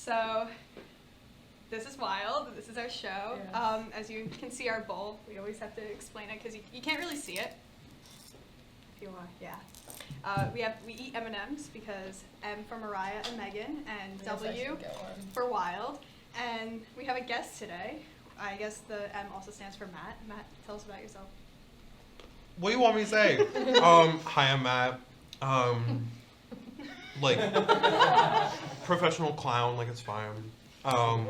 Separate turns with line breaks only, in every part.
So this is wild. This is our show.
Yes.
As you can see our bowl, we always have to explain it because you can't really see it. If you want, yeah. We eat M&Ms because M for Mariah and Meghan, and W for Wild. And we have a guest today. I guess the M also stands for Matt. Matt, tell us about yourself.
What do you want me to say? Hi, I'm Matt. Like, professional clown, like it's fine. I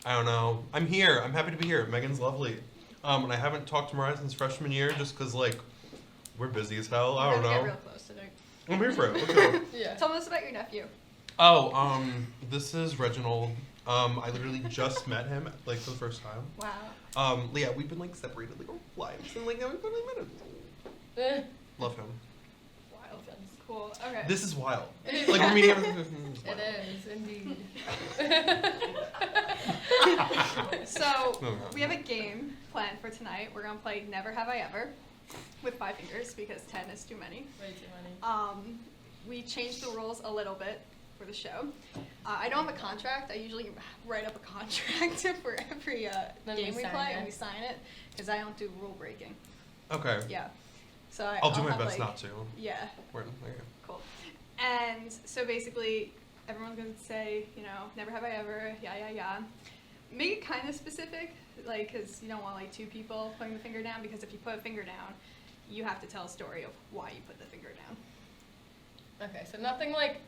don't know. I'm here. I'm happy to be here. Megan's lovely. And I haven't talked to Mariah since freshman year just because, like, we're busy as hell. I don't know.
Get real close today.
I'm here for it. Let's go.
Yeah.
Tell us about your nephew.
Oh, this is Reginald. I literally just met him, like, for the first time.
Wow.
Yeah, we've been, like, separated, like, our lives in, like, every 20 minutes. Love him.
Wild. Cool. Okay.
This is wild. Like, we're meeting everything.
It is, indeed.
So, we have a game planned for tonight. We're going to play Never Have I Ever with 5 fingers because 10 is too many.
Way too many.
We changed the rules a little bit for the show. I don't have a contract. I usually write up a contract for every game we play, and we sign it because I don't do rule breaking.
Okay.
Yeah. So
I'll do my best not to.
Yeah.
Okay.
Cool. And so basically, everyone's going to say, never have I ever, yeah. Make it kind of specific, like, because you don't want, like, 2 people putting the finger down, because if you put a finger down, you have to tell a story of why you put the finger down.
Okay, so nothing like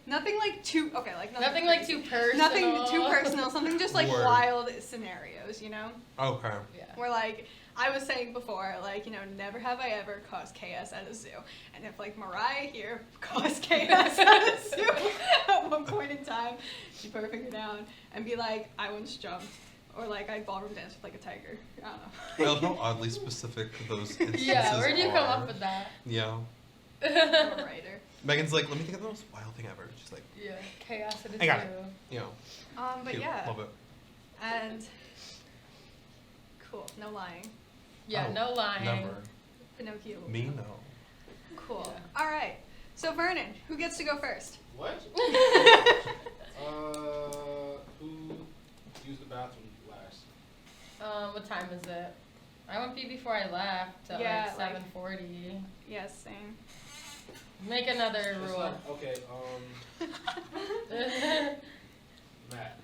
too, okay, like, nothing
like too personal.
Nothing too personal, something just, like, wild scenarios,
Okay.
Yeah.
Where, like, I was saying before, like, never have I ever caused chaos at a zoo. And if, like, Mariah here caused chaos at a zoo at one point in time, she'd put her finger down and be like, I once jumped. Or, like, I ballroom danced with, like, a tiger. I don't know.
I love how oddly specific those instances
Yeah, where do you
are.
come up with that?
Yeah.
I'm a writer.
Megan's like, let me think of the most wild thing ever. She's like,
Yeah, chaos at a zoo.
I got it. You know.
But
cute.
yeah.
Love it.
And, cool, no lying.
Yeah,
Oh,
no lying.
Never.
Pinocchio.
Me, no.
Cool.
Yeah.
All right. So, Vernon, who gets to go first?
What? Who used the bathroom last?
What time is it? I went pee before I left at
Yeah,
like
like-
7:40.
Yes, same.
Make another
It's
rule.
not- okay, Matt.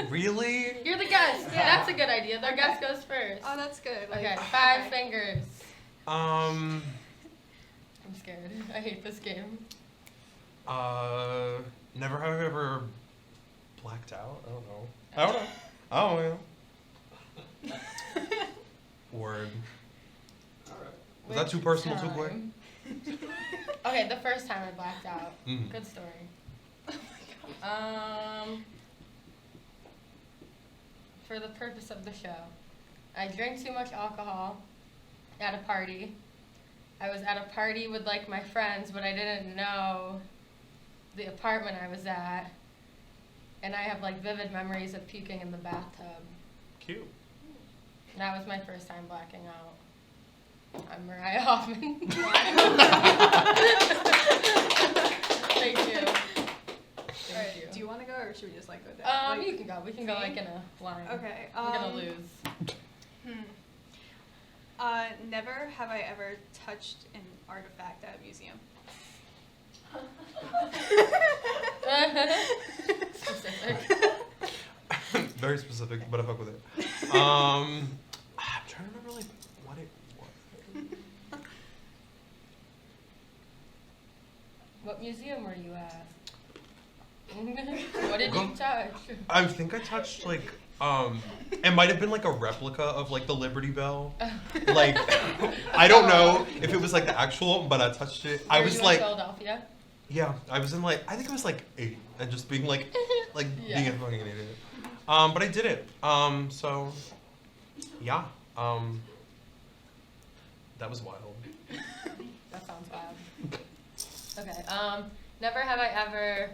Really?
You're the guest.
Yeah.
That's a good idea. The guest goes first.
Oh, that's good. Like,
Okay, 5 fingers.
Um,
I'm scared. I hate this game.
never have I ever blacked out? I don't know. Oh, yeah. Word.
Alright.
Was that too personal too quick?
Time. Okay, the first time I blacked out.
Mm.
Good story.
Oh my God.
For the purpose of the show, I drank too much alcohol at a party. I was at a party with like my friends, but I didn't know the apartment I was at. And I have like vivid memories of puking in the bathtub.
Cute.
And that was my first time blacking out. I'm Mariah Hoffman. Thank you.
All right,
Thank you.
do you want to go, or should we just, like, go down?
You can go. We can go
me?
like in a line.
Okay.
I'm gonna lose.
Never have I ever touched an artifact at a museum.
Specific.
Very specific, but I fuck with it. I'm trying to remember like what it was.
What museum were you at? What did you touch?
I think I touched like it might have been like a replica of like the Liberty Bell. Like I don't know if it was like the actual, but I touched it. I
Were
was
you
like,
in Philadelphia?
yeah, I was in like I think I was like 8 and just being like
Yeah.
being a fucking idiot. But I did it. So yeah. That was wild.
That sounds wild. Okay. Never have I ever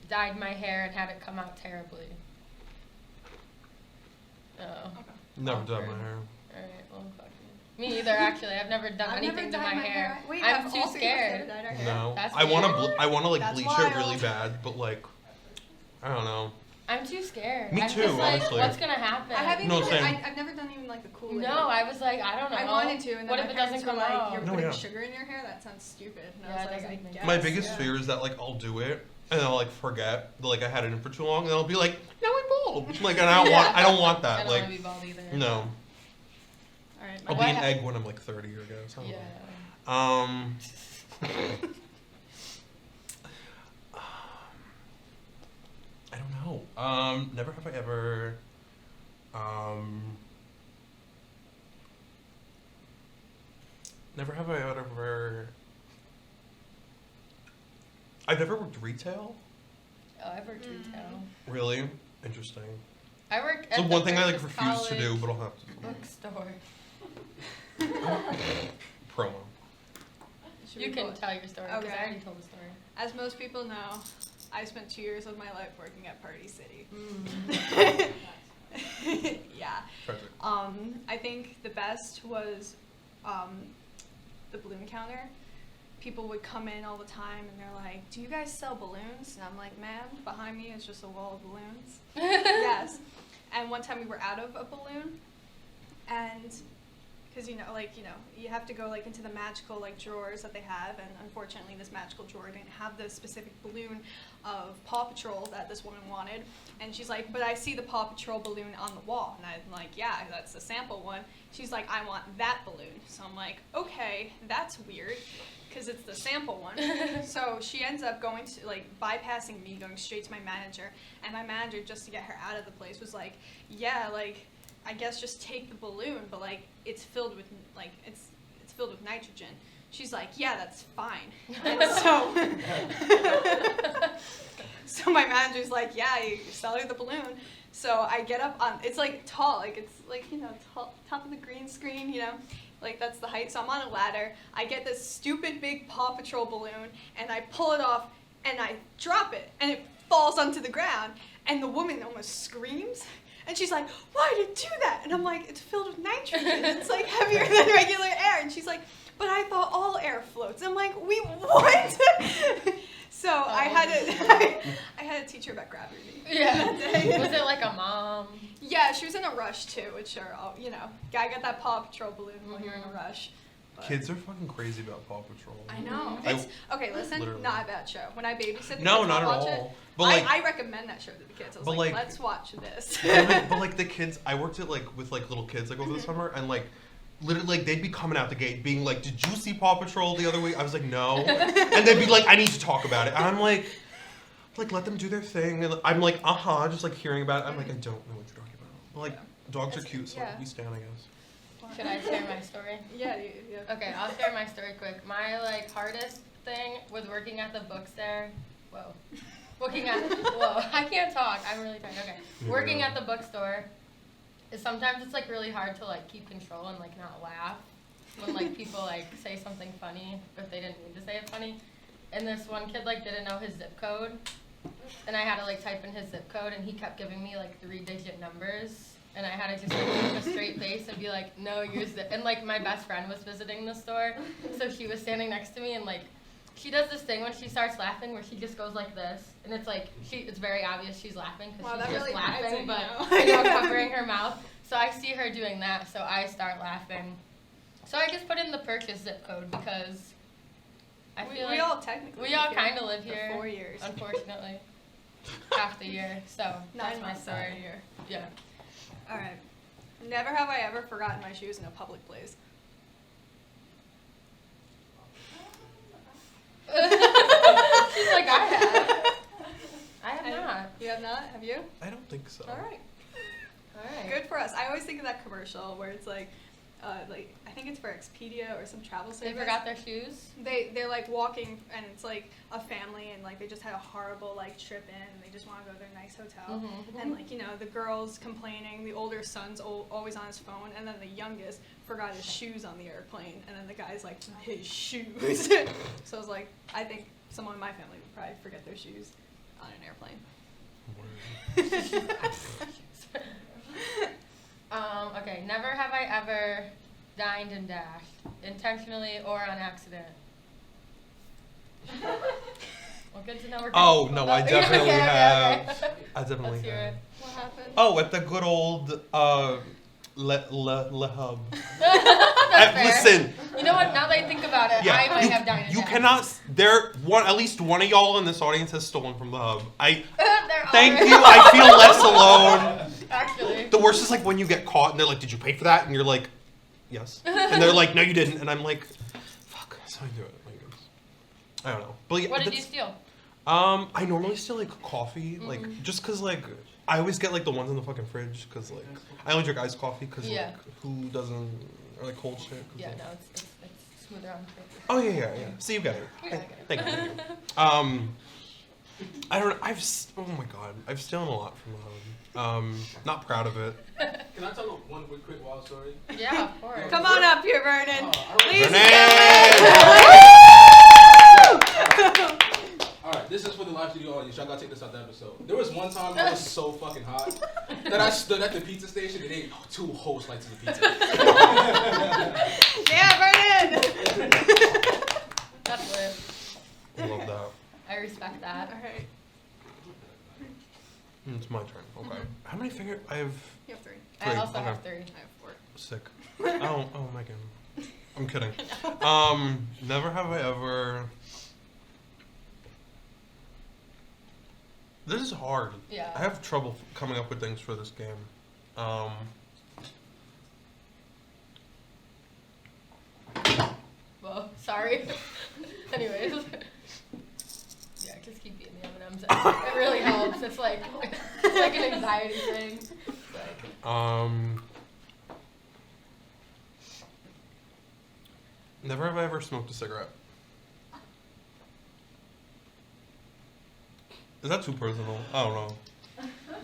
dyed my hair and had it come out terribly. Oh.
Never done my
Awkward.
hair.
Alright, well, fuck me. Me either, actually. I've never done
I've never
anything to
dyed
my hair.
Wait,
I'm
I've
too scared.
dyed our hair.
No,
That's
I want
weird.
to. I want to like
That's
bleach it really
wild.
bad, but like, I don't know.
I'm too scared.
Me
I'm
too,
just like,
honestly.
what's gonna happen?
I haven't
No,
even,
same.
I've never done even like the Kool-Aid.
No, I was like, I don't know.
I wanted to, and then
what
my
if it
parents
doesn't
were
come
like,
out?
"You're
No,
putting
yeah.
sugar in your hair? That sounds stupid." And
Yeah,
I
it
was like,
doesn't
"I
make
guess."
My biggest
yeah.
fear is that like I'll do it and then I'll like forget that like I had it in for too long and I'll be like, now I'm bald. Like, and I don't want that.
I don't
Like,
want to be bald either.
no.
All right.
I'll
my-
be an egg when I'm like 30 or guess.
Yeah.
I don't know. Never have I ever. Never have I ever. I've never worked retail.
Oh, I've worked retail.
Really interesting.
I worked
It's
at
the
the
one thing I like
Versus
refuse to do,
College
but I'll have to.
bookstore.
Promo.
Should
You
we
can
go-
tell your story because
Okay.
I already told the story.
As most people know, I spent 2 years of my life working at Party City. Yeah.
Tragic.
I think the best was the balloon counter. People would come in all the time and they're like, "Do you guys sell balloons?" And I'm like, "Ma'am, behind me is just a wall of balloons." Yes. And one time we were out of a balloon, and because you have to go like into the magical like drawers that they have, and unfortunately this magical drawer didn't have the specific balloon of Paw Patrol that this woman wanted, and she's like, "But I see the Paw Patrol balloon on the wall," and I'm like, "Yeah, that's the sample one." She's like, "I want that balloon," so I'm like, "Okay, that's weird." Because it's the sample one. So she ends up going to, like, bypassing me, going straight to my manager. And my manager, just to get her out of the place, was like, "Yeah, like, I guess just take the balloon, but, like, it's filled with, like, it's filled with nitrogen." She's like, "Yeah, that's fine." And so my manager's like, "Yeah, you sell her the balloon." So I get up on, it's, like, tall, like, it's, like, top of the green screen, Like, that's the height. So I'm on a ladder. I get this stupid big Paw Patrol balloon, and I pull it off, and I drop it, and it falls onto the ground. And the woman almost screams, and she's like, "Why did you do that?" And I'm like, "It's filled with nitrogen. It's, like, heavier than regular air." And she's like, "But I thought all air floats." I'm like, "What?" So I had to teach her about gravity.
Yeah. Was it like a mom?
Yeah, she was in a rush too, which are all, gotta get that Paw Patrol balloon when you're in a rush. But
Kids are fucking crazy about Paw Patrol.
I know. Okay, listen,
Literally.
not a bad show. When I babysit the
No,
kids,
not
I'll
at
watch
all.
it.
But, like-
I recommend that show to the kids. I was
but,
like,
like-
let's watch this.
but like the kids, I worked at like with like little kids like over the summer, and like literally like they'd be coming out the gate being like, "Did you see Paw Patrol the other week?" I was like, "No," and they'd be like, "I need to talk about it," and I'm like let them do their thing, and I'm like, just like hearing about it. I'm like, I don't know what you're talking about. But, like dogs are cute, so
yeah.
we stand, I guess.
Should I share my story?
Yeah.
Okay, I'll share my story quick. My hardest thing was working at the bookstore. Whoa. I can't talk. I'm really tired. Okay. Working at the bookstore is sometimes it's really hard to keep control and not laugh when people say something funny if they didn't mean to say it funny. And this one kid didn't know his zip code, and I had to type in his zip code, and he kept giving me 3-digit numbers, and I had to just keep a straight face and be like, "No, your zip." And my best friend was visiting the store, so she was standing next to me, and she does this thing when she starts laughing where she just goes like this, and it's it's very obvious she's laughing because
Wow, that
she's just
really hides
laughing,
it,
but covering her mouth. So I see her doing that, so I start laughing. So I just put in the purchase zip code because I feel
we all technically
we all
live
kind of
here
live here,
for 4 years.
unfortunately, half the year. So
9
that's my
months out of the
story.
year.
Yeah.
All right. Never have I ever forgotten my shoes in a public place.
She's like, I have. I have not.
You have not? Have you?
I don't think so.
All right.
All right.
Good for us. I always think of that commercial where it's I think it's for Expedia or some travel
They
service.
forgot their shoes.
They're walking, and it's a family, and they just had a horrible trip in, and they just want to go to their nice hotel.
Mhm.
And the girl's complaining, the older son's always on his phone, and then the youngest forgot his shoes on the airplane, and then the guy's like, "His shoes." So I was like, I think someone in my family would probably forget their shoes on an airplane.
Okay, never have I ever dined and dashed, intentionally or on accident. Well, good to know we're
Oh,
good.
no, I definitely have.
Okay.
I definitely
Let's hear
have.
it.
What happened?
Oh, at the good old Le Hub.
That's fair.
Listen.
You know what? Now that I think about it, I might have dined
You cannot. At least one of y'all in this audience has stolen from the Hub. Thank
They're
you. I feel less alone.
Actually.
The worst is like when you get caught and they're like, "Did you pay for that?" And you're like, "Yes." And they're like, "No, you didn't." And I'm like, "Fuck." So I do it. Like, I don't know. But yeah,
What did you steal?
I normally steal like coffee, like just cause like I always get like the ones in the fucking fridge, cause like I only drink iced coffee, cause
Yeah.
like who doesn't or like cold shit. 'Cause,
Yeah,
like,
no, it's smoother on the face.
Oh yeah. See, you got it.
Yeah, I get it.
Thank you. I don't know. Oh my god, I've stolen a lot from the Hub. Not proud of it.
Can I tell one quick wild story?
Yeah, of course.
Come on up here, Vernon. Ladies and gentlemen.
Alright, this is for the live studio audience. Y'all gotta take this out the episode. There was one time I was so fucking hot that I stood at the pizza station and ate 2 whole slices of pizza.
Yeah, Vernon.
That's lit.
I love that.
I respect that.
All right.
It's my turn. Okay. How many fingers? I have
You have 3.
I
Three,
also
okay.
have 3.
I have 4.
sick. Oh, Megan. I'm kidding. Never have I ever. This is hard.
Yeah.
I have trouble coming up with things for this game.
Well, sorry. Anyways. Yeah, just keep eating the M&Ms. It really helps. It's like an anxiety thing. It's like,
Never have I ever smoked a cigarette. Is that too personal? I don't know.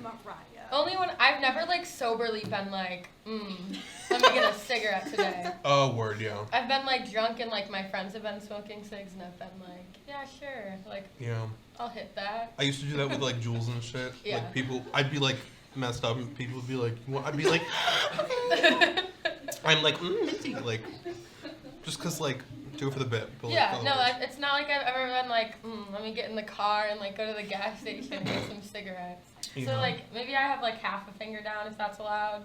Mariah.
only when I've never like soberly been like, let me get a cigarette today.
Oh, word, yeah.
I've been like drunk and like my friends have been smoking cigs and I've been like, yeah, sure. Like,
Yeah.
I'll hit that.
I used to do that with like Jules and shit.
Yeah.
Like people, I'd be like messed up and people would be like, I'd be like, I'm like, minty. Like, just cause like, do it for the bit. But, like,
Yeah, no,
otherwise-
it's not like I've ever been like, let me get in the car and like go to the gas station and get some cigarettes.
You
So
know.
like maybe I have like half a finger down if that's allowed.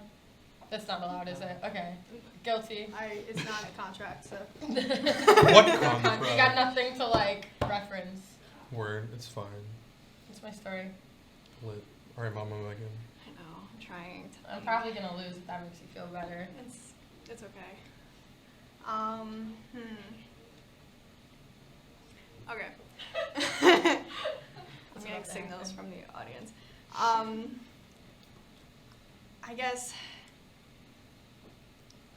That's not allowed, is it? Okay. Guilty.
It's not a contract, so.
What
You
contract?
got nothing to like reference.
Word, it's fine.
That's my story.
Lit. All right, Mama Megan.
I know, I'm trying to.
I'm probably gonna lose if that makes you feel better.
It's okay. Okay. I'm getting signals from the audience. I guess.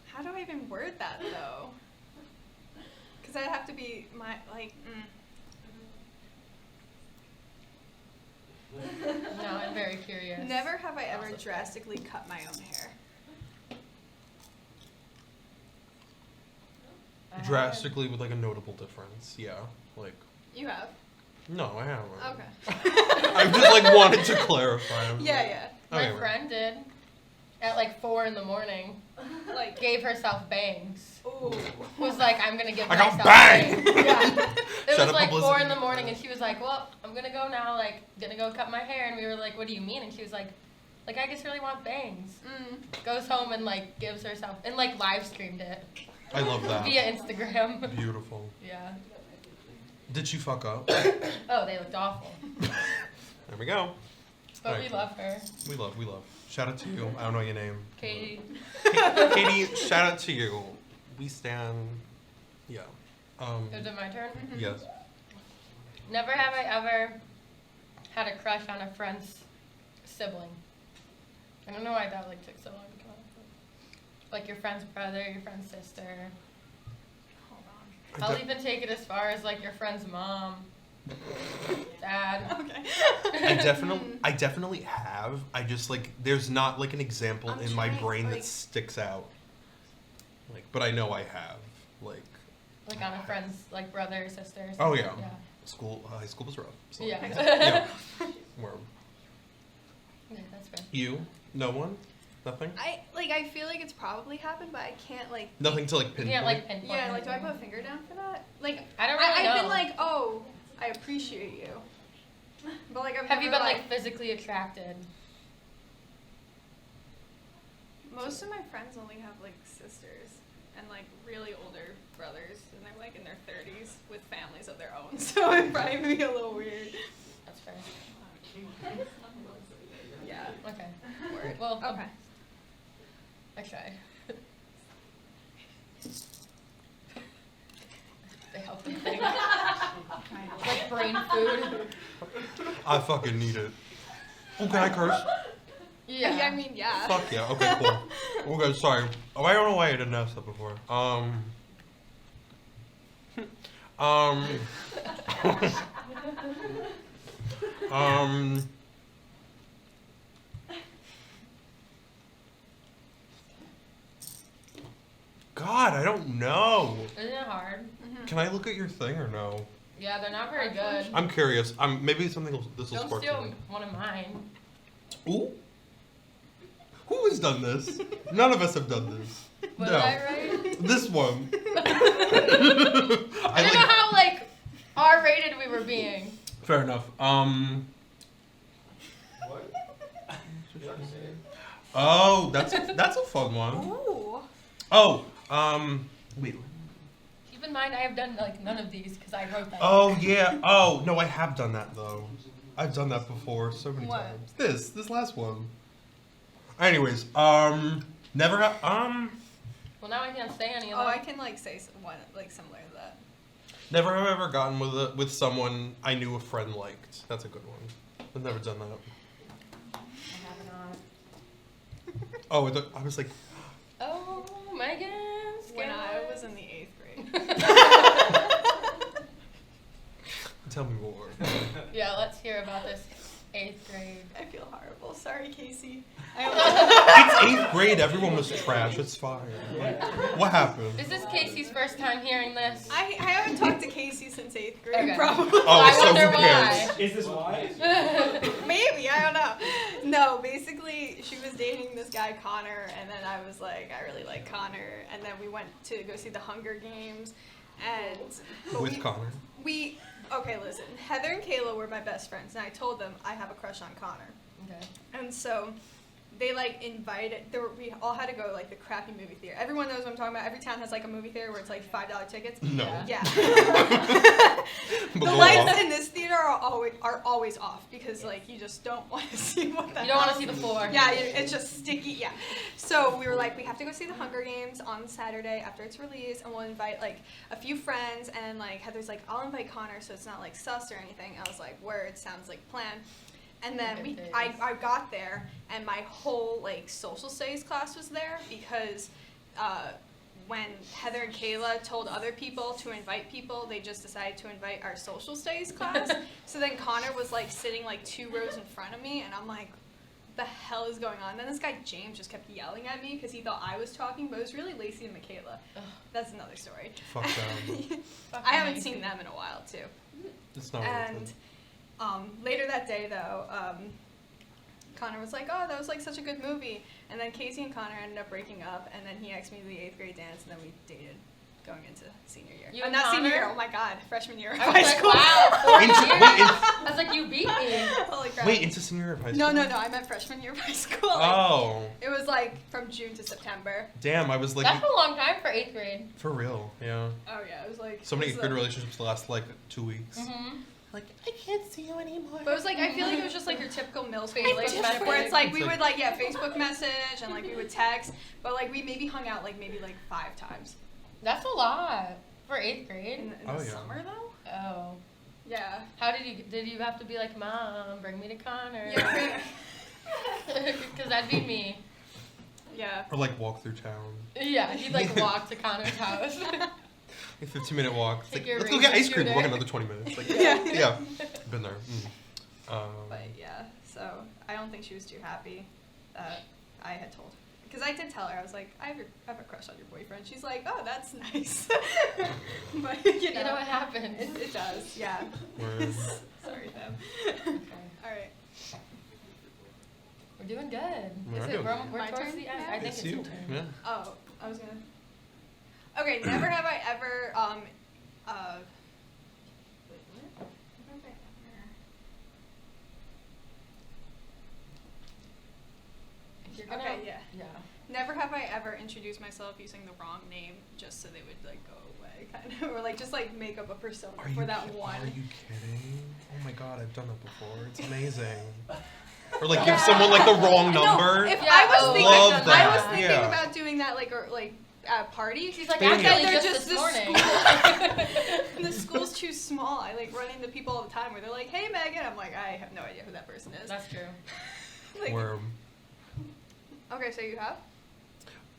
How do I even word that though? Because I'd have to be my like.
No, I'm very curious.
Never have I ever drastically cut my own hair.
I
Drastically with like a notable difference. Yeah. Like,
You have.
no, I haven't.
Okay.
I just like wanted to clarify.
Yeah.
My
Okay,
friend did. At like 4 in the morning.
Like.
Gave herself bangs.
Ooh.
Was like, I'm gonna give
I got
myself
banged!
bangs. Yeah. It
Shut
was
up,
like 4
publicity.
in the morning and she was like, well, I'm gonna go now, like, gonna go cut my hair. And we were like, what do you mean? And she was like, I just really want bangs. Goes home and like gives herself, and like live streamed it.
I love that.
Via Instagram.
Beautiful.
Yeah.
Did she fuck up?
Oh, they looked awful.
There we go.
But
Alright.
we love her.
We love. Shout out to you. I don't know your name.
Katie.
Katie, shout out to you. We stand. Yeah.
Is it my turn?
Yes.
Never have I ever had a crush on a friend's sibling. I don't know why that like took so long to come up with. Like your friend's brother, your friend's sister.
Hold on.
I'll even take it as far as like your friend's mom, dad.
Okay.
I definitely have. I just like there's not like an example
I'm
in my
trying,
brain
like-
that sticks out. Like, but I know I have. Like
Like on a friend's like brother or sister. Or
Oh,
something.
yeah. high school was rough. So,
Yeah.
yeah. Word.
Yeah, that's fair.
You? No one? Nothing?
I feel like it's probably happened, but I can't like.
Nothing to like
You
pinpoint.
can't like pinpoint.
Yeah, like do I
anything.
put a finger down for that? Like
I don't really
I've
know.
been like, oh, I appreciate you. But like,
Have you been like physically attracted?
Most of my friends only have like sisters and like really older brothers, and they're like in their 30s with families of their own. So it'd probably be a little weird.
That's fair.
Yeah.
Okay. Well,
Okay.
I tried. They help them think. Like brain food.
I fucking need it. Oh, can I curse?
Yeah.
I mean, yeah.
Fuck yeah. Okay, cool. Okay, sorry. Oh, I don't know why I didn't ask that before. God, I don't know.
Isn't it hard?
Can I look at your thing or no?
Yeah, they're not very good.
I'm curious. Maybe something this will
Don't
spark
steal
something.
one of mine.
Ooh. Who has done this? None of us have done this.
Was
No.
I right?
This one.
I don't know how like R-rated we were being.
Fair enough.
What?
Oh, that's a fun one.
Ooh.
Oh, wait.
Keep in mind, I have done like none of these because I wrote that.
Oh yeah. Oh no, I have done that though. I've done that before so many
What?
times. This last one. Anyways, never have
Well, now I can't say any of
Oh,
them.
I can like say one like similar to that.
never have I ever gotten with someone I knew a friend liked. That's a good one. I've never done that.
I have not.
Oh, I was like,
Oh, Megan.
When I was in the 8th grade.
tell me more.
Yeah, let's hear about this 8th grade.
I feel horrible. Sorry, Casey.
It's 8th grade. Everyone was trash. It's fine. Like, what happened?
Is this Casey's first time hearing this?
I haven't talked to Casey since 8th grade,
Okay.
probably.
Oh,
I
so
wonder
who cares?
why.
Is this why?
Maybe, I don't know. No, basically, she was dating this guy, Connor, and then I was like, I really like Connor, and then we went to go see the Hunger Games, and
With Connor.
Okay, listen, Heather and Kayla were my best friends, and I told them I have a crush on Connor,
Okay.
and so they like invited. We all had to go to like the crappy movie theater. Everyone knows what I'm talking about. Every town has like a movie theater where it's like $5 tickets.
No.
Yeah.
But
The
go
lights
on.
in this theater are always off because like you just don't want to see what the
You don't want to
hell-
see the floor.
Yeah, it's just sticky. Yeah. So we were like, we have to go see the Hunger Games on Saturday after it's released, and we'll invite like a few friends. And like Heather's like, I'll invite Connor, so it's not like sus or anything. I was like, word, sounds like plan. And then I got there, and my whole like social studies class was there because when Heather and Kayla told other people to invite people, they just decided to invite our social studies class. So then Connor was like sitting like 2 rows in front of me, and I'm like, the hell is going on? Then this guy James just kept yelling at me because he thought I was talking, but it was really Lacey and Michaela.
Ugh.
That's another story.
Fuck them.
I haven't seen them in a while too.
It's not worth
And
it.
later that day, though, Connor was like, "Oh, that was like such a good movie." And then Casey and Connor ended up breaking up, and then he asked me to the 8th grade dance, and then we dated going into senior year.
You and
not senior
Connor?
year. Oh my God, freshman year of
I
high
was like,
school.
wow, 4
Into-
years.
wait, in-
I was like, you beat me.
Holy crap.
Wait, into senior year of high school?
No, I meant freshman year of high school. Like,
Oh,
It was like from June to September.
damn! I was like,
That's a long time for 8th grade.
for real, yeah.
Oh yeah, it was like.
So many
it was
8th grade
a-
relationships last like 2 weeks.
Mm-hmm.
Like, I can't see you anymore.
But it was like, I feel like it was just like your typical middle school
Facebook
relationship where it's like we
It's
would like, yeah, Facebook message and like we would text, but like we maybe hung out like maybe like 5 times
That's a lot for 8th grade.
in
Oh,
the
yeah.
summer though.
Oh.
Yeah.
How did you have to be like, Mom, bring me to Connor?
Yeah.
Because that'd be me.
Yeah.
Or like walk through town.
Yeah, he'd like walk to Connor's house.
A 15-minute walk. It's
Take
like,
your
let's go get
razor
ice cream. Walk
scooter.
another 20 minutes. Like,
Yeah.
yeah. Been there.
But yeah, so I don't think she was too happy that I had told her. Because I did tell her, I was like, I have a crush on your boyfriend. She's like, oh, that's nice. But,
You know what happens.
It does, yeah.
Word.
Sorry, Fab.
Okay.
All right.
We're doing good.
We
Is
are
it
doing
we're,
good.
we're
My
towards
turn
the end.
now?
I think
It's
it's
you.
your turn.
Yeah.
Oh, I was gonna. Okay, never have I ever wait, what? Never have I ever
gonna.
Okay, yeah.
Yeah.
Never have I ever introduced myself using the wrong name just so they would like go away, kind of, or like just like make up a persona for that one.
Are you kidding? Oh my god, I've done that before. It's amazing. Or like give someone like the wrong number.
No, if
Yeah,
I was
oh,
thinking,
love
I was
that.
thinking
Yeah.
about doing that like or like at parties.
She's like,
Dang it.
actually,
they're
just
just
this morning.
The school's too small. I like run into people all the time where they're like, "Hey, Megan." I'm like, I have no idea who that person is.
That's true.
Like,
Worm.
okay, so you have.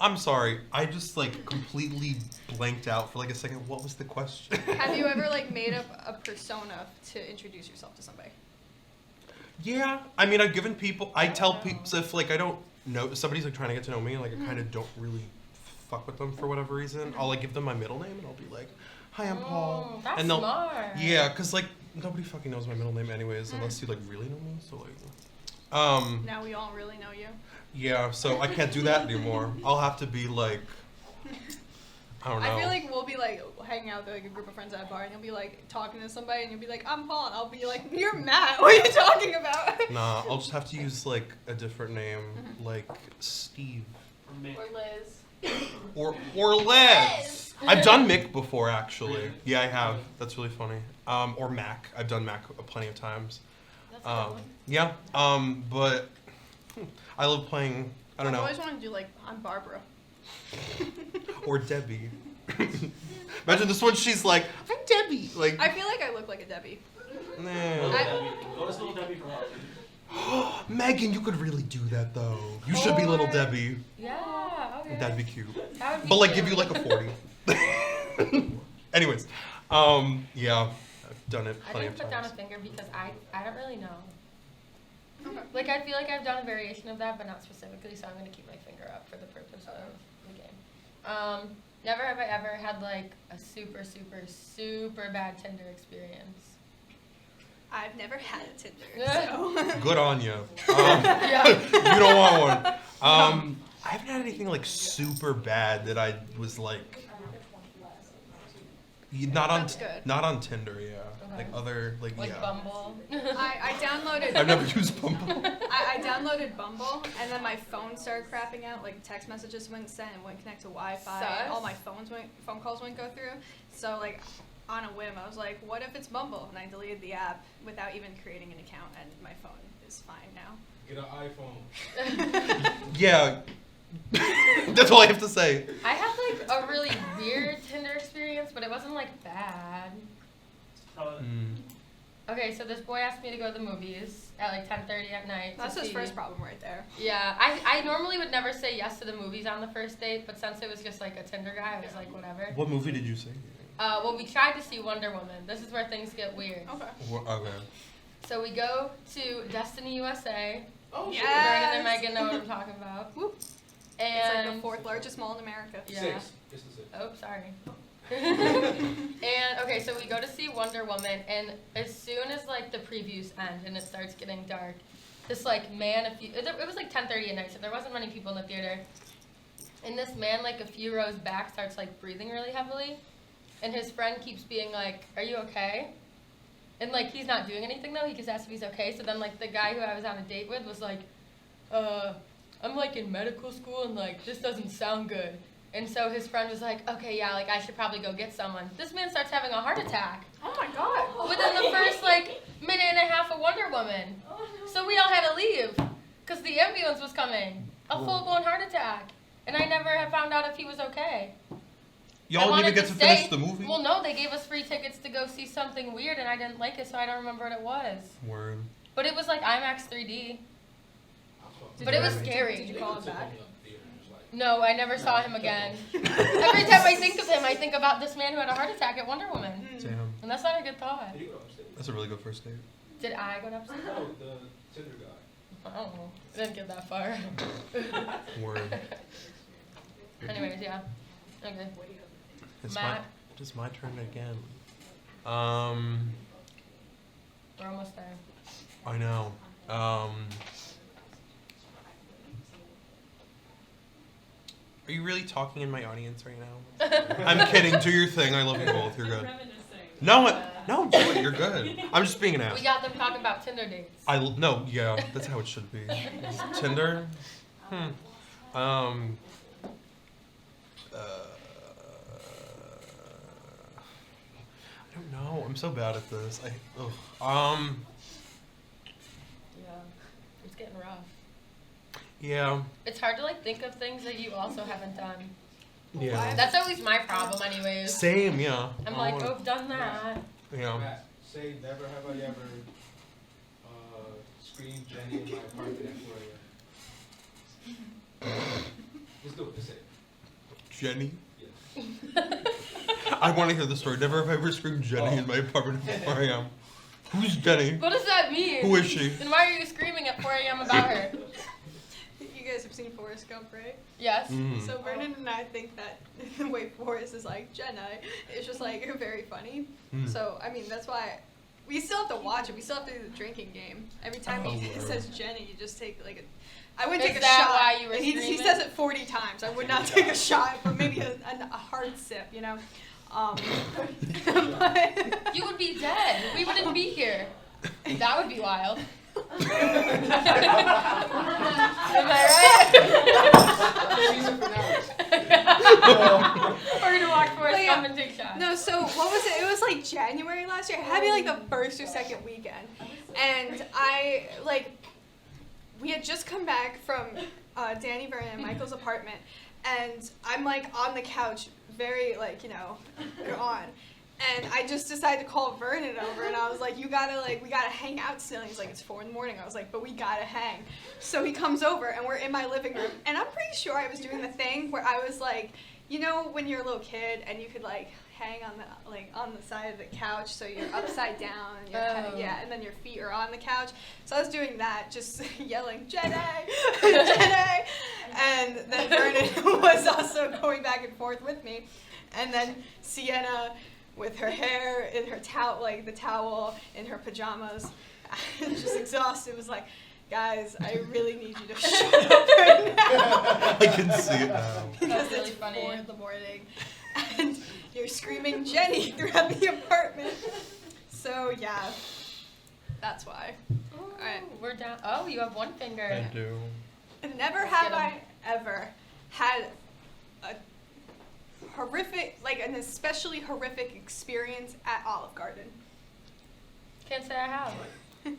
I'm sorry. I just like completely blanked out for like a second. What was the question?
Have you ever like made up a persona to introduce yourself to somebody?
Yeah. I mean, I've given people. I tell people so if like I don't know if somebody's like trying to get to know me, like I kind of don't really fuck with them for whatever reason. I'll like give them my middle name and I'll be like, "Hi, I'm Paul."
That's
and they'll,
smart.
yeah, cause like nobody fucking knows my middle name anyways, unless you like really know me. So like,
Now we all really know you.
yeah. So I can't do that anymore. I'll have to be like, I don't know.
I feel like we'll be like hanging out with like a group of friends at a bar, and you'll be like talking to somebody, and you'll be like, "I'm Paul," and I'll be like, "You're Matt. What are you talking about?"
Nah, I'll just have to use like a different name, like Steve
Or Liz.
or Les. I've done Mick before actually. Yeah, I have. That's really funny. Or Mac. I've done Mac plenty of times.
That's a good one.
Yeah. But I love playing. I don't
I
know.
always want to do like I'm Barbara.
Or Debbie. Imagine this one. She's like, I'm Debbie. Like,
I feel like I look like a Debbie.
nah.
Go to Little Debbie for help.
Megan, you could really do that though. You should be Little
Or-
Debbie.
Yeah. Okay.
That'd be cute.
That would be
But like,
cute.
give you like a 40. Anyways, yeah, I've done it
I
plenty
didn't
of
put down a
times.
finger because I don't really know.
Okay.
Like I feel like I've done a variation of that, but not specifically. So I'm gonna keep my finger up for the purpose of the game. Never have I ever had like a super bad Tinder experience.
I've never had a Tinder, so.
Good on you.
Yeah.
You don't want one. I haven't had anything like super bad that I was like. Not on
That's good.
not on Tinder, yeah.
Okay.
Like other like
Like
yeah.
Bumble.
I downloaded.
I've never used Bumble.
I downloaded Bumble, and then my phone started crapping out. Like text messages wouldn't send, and wouldn't connect to Wi-Fi. And
Sus.
all my phone calls wouldn't go through. So like, on a whim, I was like, "What if it's Bumble?" And I deleted the app without even creating an account, and my phone is fine now.
Get an iPhone.
Yeah. That's all I have to say.
I had like a really weird Tinder experience, but it wasn't like bad. Okay, so this boy asked me to go to the movies at like 10:30 at night.
That's
to
his
see-
first problem right there.
Yeah, I normally would never say yes to the movies on the first date, but since it was just like a Tinder guy, I was like, whatever.
What movie did you see?
Well, we tried to see Wonder Woman. This is where things get weird.
Okay.
Okay.
So we go to Destiny USA.
Oh,
Yeah.
shit.
Brandon and Megan know what I'm talking about.
Whoop.
And
It's like the fourth largest mall in America.
Yeah.
6. It's the 6.
Oh, sorry. And okay, so we go to see Wonder Woman, and as soon as like the previews end and it starts getting dark, this like man, it was like 10:30 at night, so there wasn't many people in the theater. And this man, like a few rows back, starts like breathing really heavily, and his friend keeps being like, "Are you okay?" And like he's not doing anything though. He just asked if he's okay. So then like the guy who I was on a date with was like, I'm like in medical school and like this doesn't sound good. And so his friend was like, okay, yeah, like I should probably go get someone. This man starts having a heart attack
Oh my god.
within the first like minute and a half of Wonder Woman. So we all had to leave because the ambulance was coming. A full-blown heart attack. And I never have found out if he was okay. I
Y'all didn't
wanted
even get to
stay.
finish the movie?
Well, no, they gave us free tickets to go see something weird, and I didn't like it, so I don't remember what it was.
Word.
But it was like IMAX 3D.
Did
But
you-
it was
Did
scary.
you call him back?
No, I never saw him again. Every time I think of him, I think about this man who had a heart attack at Wonder Woman.
Damn.
And that's not a good thought.
That's a really good first date.
Did I go upstairs?
No, the Tinder guy.
I don't know. I didn't get that far.
Word.
Anyways, yeah. Okay.
It's
Matt.
it's my turn again.
We're almost there.
I know. Are you really talking in my audience right now? I'm kidding. Do your thing. I love you both. You're good. No, do it. You're good. I'm just being an ass.
We got them talking about Tinder dates.
No, yeah, that's how it should be. Tinder. I don't know. I'm so bad at this.
Yeah, it's getting rough.
Yeah.
It's hard to like think of things that you also haven't done.
Yeah.
That's always my problem, anyways.
Same, yeah.
I'm like, oh, I've done that.
Yeah.
Matt, say never have I ever screamed Jenny in my apartment at 4 a.m. Just do it. Just say it.
Jenny?
Yes.
I want to hear the story. Never have I ever screamed Jenny in my apartment at 4 a.m. Who's Jenny?
What does that mean?
Who is she?
Then why are you screaming at 4 a.m. about her?
You guys have seen Forrest Gump, right?
Yes.
Mm.
So Vernon and I think that the way Forrest is like Jenna, it's just like very funny.
Mm.
So I mean that's why we still have to watch it. We still have to do the drinking game. Every time he
Oh,
says Jenny, you just take like a. I wouldn't
Is
take a
that
shot.
why you were
And he
screaming?
says it 40 times. I would not take a shot, but maybe a hard sip, you know. But
You would be dead. We wouldn't be here. That would be wild. Am I right?
Season finale.
We're gonna watch Forrest
But yeah.
Gump and take shots.
no, so what was it? It was like January last year. It had to be like the first or second weekend, and we had just come back from Danny Vernon and Michael's apartment, and I'm like on the couch, very like on. And I just decided to call Vernon over, and I was like, we gotta hang out still. And he's like, it's 4 a.m. I was like, but we gotta hang. So he comes over, and we're in my living room, and I'm pretty sure I was doing the thing where I was like, when you're a little kid and you could like hang on the side of the couch, so you're upside down, and you're and then your feet are on the couch. So I was doing that, just yelling, Jenny, Jenny, and then Vernon was also going back and forth with me, and then Sienna, with her hair in her towel, like the towel in her pajamas, just exhausted, was like, guys, I really need you to shut up right now.
I can see it now.
Because
That's really
it's
funny.
4 a.m. and you're screaming Jenny throughout the apartment. So yeah, that's why. Alright.
We're down. Oh, you have one finger.
I do.
Never
Let's
have
get 'em.
I ever had a horrific, like an especially horrific experience at Olive Garden.
Can't say I have.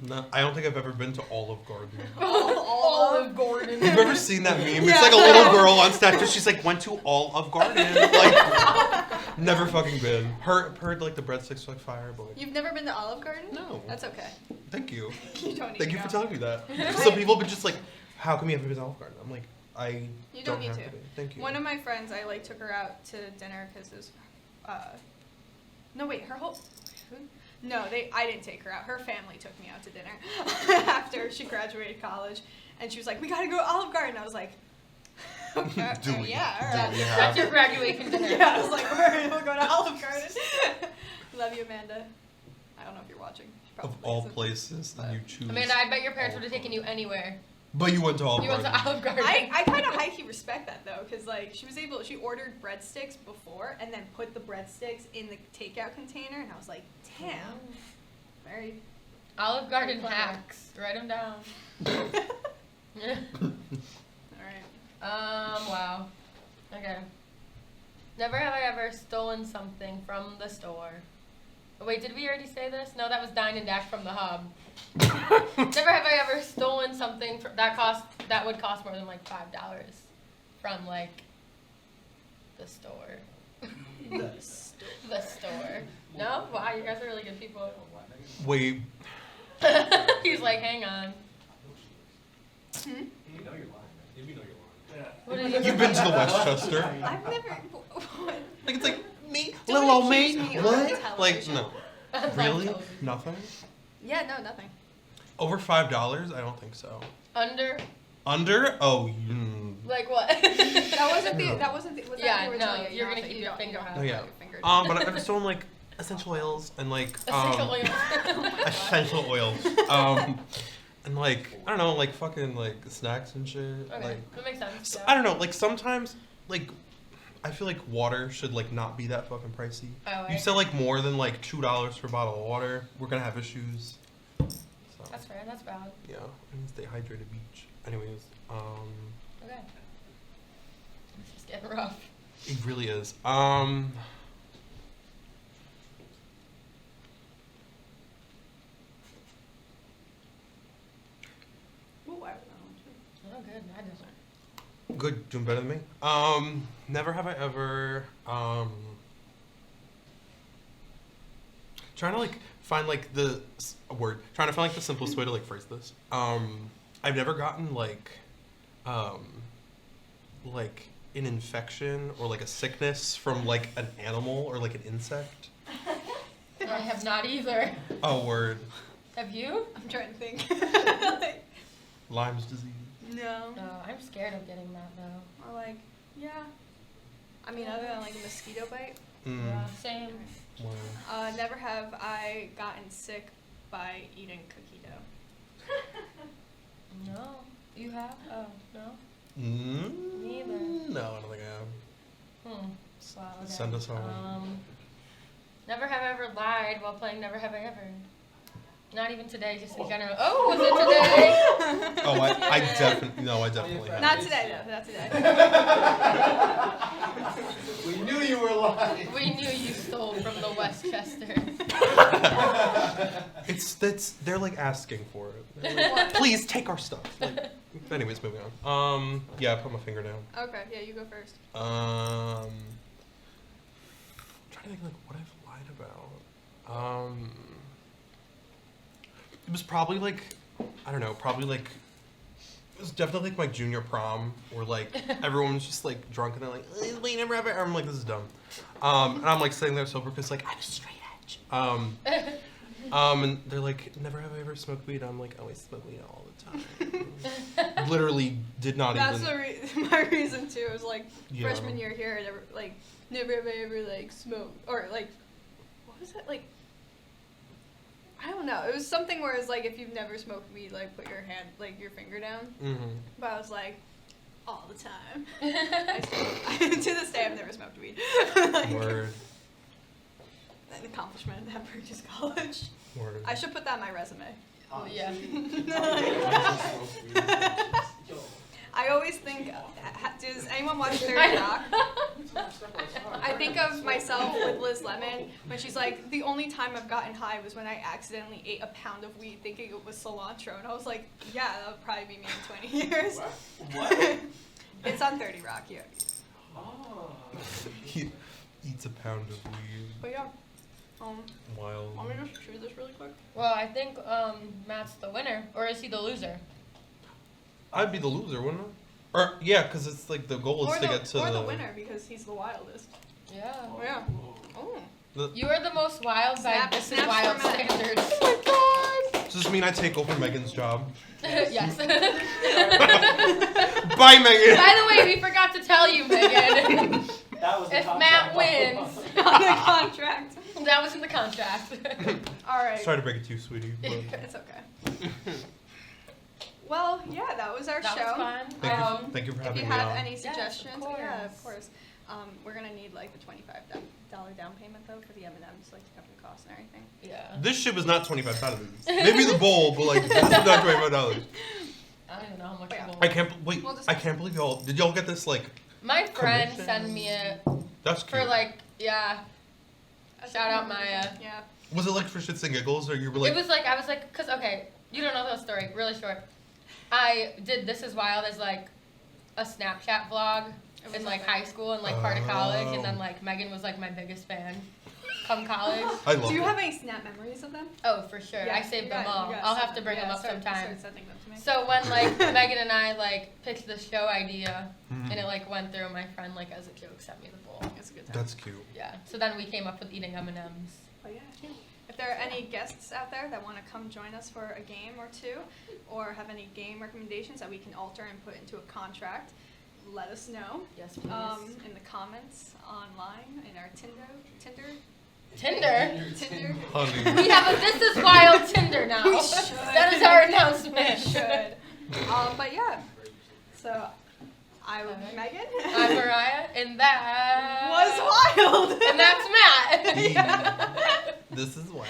No, I don't think I've ever been to Olive Garden.
Olive Garden.
You've ever seen that meme?
Yeah.
It's like a little girl on Snapchat. She's like, went to Olive Garden. Like, never fucking been. Heard like the breadsticks are like fire, but like,
You've never been to Olive Garden?
no.
That's okay.
Thank you.
You don't need
Thank
to
you for
go.
telling me that. Some people have been just like, how come you haven't been to Olive Garden? I'm like,
You don't need
have
to.
be. Thank you.
One of my friends, I like took her out to dinner because it was, no wait, her whole, no, I didn't take her out. Her family took me out to dinner after she graduated college, and she was like, we gotta go to Olive Garden. I was like, okay,
Do we?
yeah, all
Do
right.
we?
That's your graduation dinner.
Yeah, I was like, we'll go to Olive Garden. Love you, Amanda. I don't know if you're watching. She
Of
probably
all
isn't.
places that you choose.
Amanda, I bet your parents would have taken you anywhere.
But you went to Olive
You went
Garden.
to Olive Garden.
I kind of high-key respect that though, because like she ordered breadsticks before and then put the breadsticks in the takeout container, and I was like, damn, very.
Olive Garden
Clever.
hacks. Write them down.
All right.
Wow. Okay. Never have I ever stolen something from the store. Oh, wait, did we already say this? No, that was Dine and Dash from the Hub. Never have I ever stolen something that would cost more than like $5 from like the store. The store. No? Wow, you guys are really good people.
Wait,
He's like, hang on.
Hmm?
You know you're lying, man.
You know you're lying.
Yeah.
What did
you've been to the Westchester?
I've never. What?
Like it's like me,
Don't
little old
accuse
me.
me on
What? Like
television.
no,
That's
really?
not
Nothing.
Yeah, no, nothing.
Over $5? I don't think so.
Under?
Under? Oh,
Like what?
That wasn't the. That wasn't the. Was
Yeah,
that the
no,
original?
you're gonna
not-
keep
you
your
don't-
finger
you don't
out.
have
Oh,
to
yeah.
have your finger down.
but I've stolen like essential oils and like
Essential oils.
essential oils. And like I don't know, like fucking like snacks and shit.
Okay,
Like
that makes sense.
so,
Yeah.
I don't know, like sometimes like I feel like water should like not be that fucking pricey.
Oh,
You sell like more than like $2 for a bottle of water, we're gonna have issues. So
That's fair. That's valid.
yeah, and stay hydrated, beach. Anyways,
Okay. It's just getting rough.
It really is.
Ooh, I have that one too.
Oh, good. I just.
Good, doing better than me. Never have I ever. Trying to like find like the trying to find like the simplest way to like phrase this. I've never gotten like an infection or like a sickness from like an animal or like an insect.
I have not either.
Oh, word.
Have you?
I'm trying to think.
Lyme's disease.
No.
No, I'm scared of getting that though.
Or like, yeah. I mean, other than like a mosquito bite.
Yeah, same.
Wow.
Never have I gotten sick by eating cookie dough.
No. You have? Oh, no?
Neither.
Neither.
No, I don't think I have.
Wow, okay.
Send us home.
Never have I ever lied while playing Never Have I Ever. Not even today, just in general. Oh, was it today?
Oh, I definitely have.
Not today though. Not today.
We knew you were lying.
We knew you stole from the Westchester.
They're like asking for it. They're like, please take our stuff. Like, anyways, moving on. Yeah, I put my finger down.
Okay, yeah, you go first.
I'm trying to think like what I've lied about. It was probably like, I don't know, it was definitely like my junior prom where like everyone was just like drunk and they're like, we never have it. I'm like, this is dumb. And I'm like sitting there sober because like I was straight edge. And they're like, never have I ever smoked weed. I'm like, oh, I smoke weed all the time. Literally did not
That's
even.
my reason too. It was like
Yeah.
freshman year here, never have I ever like smoked or like, what was it like? I don't know. It was something where it's like if you've never smoked weed, like put your hand, like your finger down.
Mm-hmm.
But I was like, all the time. To this day, I've never smoked weed. Like,
Word.
An accomplishment at Burgess College.
Word.
I should put that on my resume.
Oh, yeah.
I always think, does anyone watch 30 Rock? I think of myself with Liz Lemon when she's like, the only time I've gotten high was when I accidentally ate a pound of weed thinking it was cilantro. And I was like, yeah, that would probably be me in 20 years.
What?
It's on 30 Rock, yeah.
Oh.
He eats a pound of weed.
But yeah.
Wild.
Want me to just choose this really quick?
Well, I think Matt's the winner. Or is he the loser?
I'd be the loser, wouldn't I? Or yeah, because it's like the goal is
Or
to get to
the winner because he's the wildest.
Yeah.
Yeah. Oh.
You are the most wild by
Snap-
This Is
snaps
Wild
for Matt.
standards.
Oh my
Does this mean I take over Megan's job?
Yes.
Bye, Megan!
By the way, we forgot to tell you, Megan.
That was the
If
contract.
Matt wins,
god. On the contract.
that was in the contract.
Alright.
Sorry to break it to you, sweetie. But
It's okay. Well, yeah, that was our
That
show.
was fun.
thank you for
If
having
you
me
have
on.
any
Yes,
suggestions,
of
yeah, of
course.
course. We're gonna need like the $25 down payment though for the M&Ms, like to cover the costs and everything.
Yeah.
This shit was not $25. Maybe the bowl, but like this is not $25.
I don't even know how much
Yeah.
it will.
I can't believe y'all. Did y'all get this like?
My friend
Commission?
sent me it
That's cute.
for like, yeah.
That's
Shout
a
out
good
Maya.
reason. Yeah.
Was it like for shits and giggles, or you were like?
It was like, I was like, cause okay, you don't know the story, really short. I did This Is Wild as like a Snapchat vlog
It was
in like
like-
high school and like part of college, and
Oh.
then like Megan was like my biggest fan. Come college.
I love
Do you
it.
have any snap memories of them?
Oh, for sure.
Yeah,
I saved
you
them
got-
all.
you gotta
I'll
send
have to bring them
yeah,
up
start
sometime.
sending them to me.
So when like Megan and I like pitched the show idea
Mhm.
and it like went through, my friend like as a joke sent me the bowl.
It's a good time.
That's cute.
Yeah. So then we came up with eating M&Ms.
But yeah, if there are any guests out there that want to come join us for a game or two, or have any game recommendations that we can alter and put into a contract, let us know.
Yes, please.
In the comments online, in our Tinder.
Tinder.
Honey.
We have a This Is Wild Tinder now.
We should.
That is our announcement.
We should. But yeah, so I was
Okay.
Megan.
I'm Mariah, and that
was wild.
And that's Matt.
This is why.